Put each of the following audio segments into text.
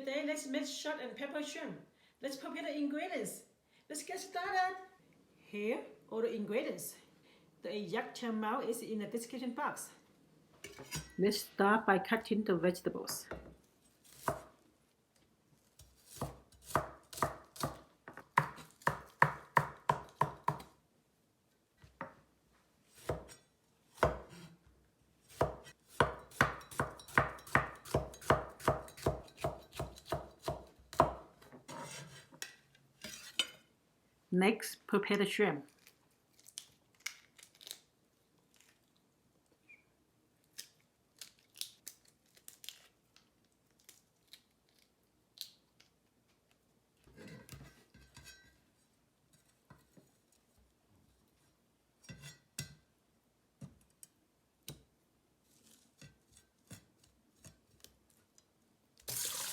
Today, let's make salt and pepper shrimp. Let's prepare the ingredients. Let's get started. Here, all the ingredients. The exact amount is in the description box. Let's start by cutting the vegetables. Next, prepare the shrimp.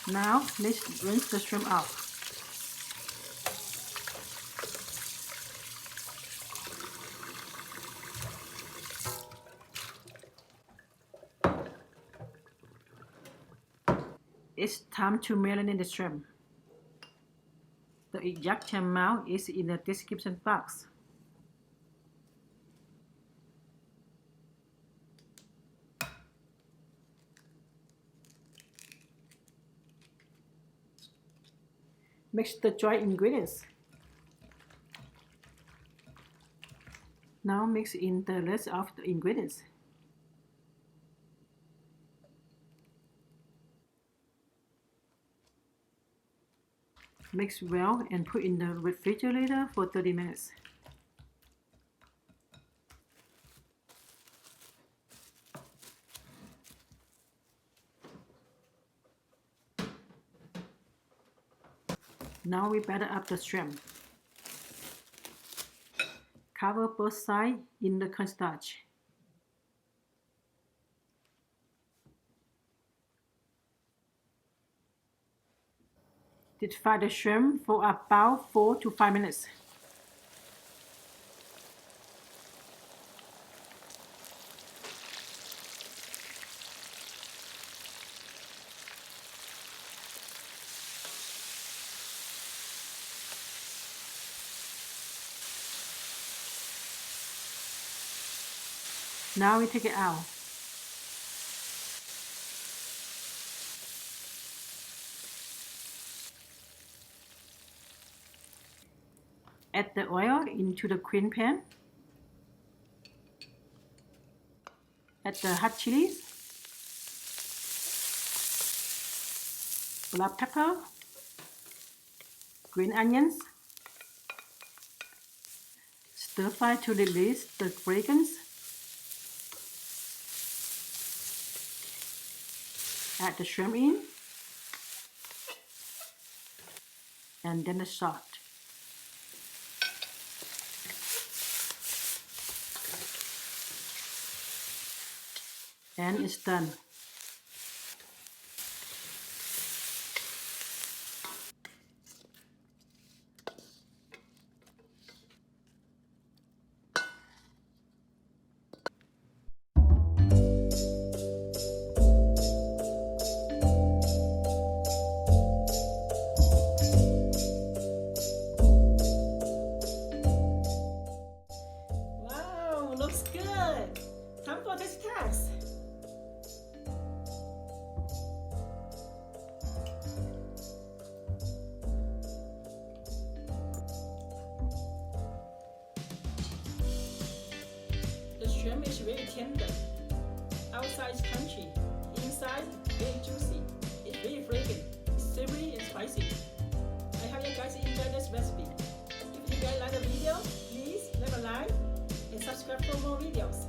Now, let's rinse the shrimp out. It's time to marinate the shrimp. The exact amount is in the description box. Mix the dry ingredients. Now mix in the rest of the ingredients. Mix well and put in the refrigerator for 30 minutes. Now we batter up the shrimp. Cover both sides in the cornstarch. Deep fry the shrimp for about 4 to 5 minutes. Now we take it out. Add the oil into the queen pan. Add the hot chilies, black pepper, green onions. Stir fry to release the fragrance. Add the shrimp in, and then the salt. And it's done. Wow, looks good. Time for this test. The shrimp is really tender. Outside is crunchy, inside very juicy. It's very fragrant, savory and spicy. I hope you guys enjoy this recipe. If you guys like the video, please leave a like and subscribe for more videos.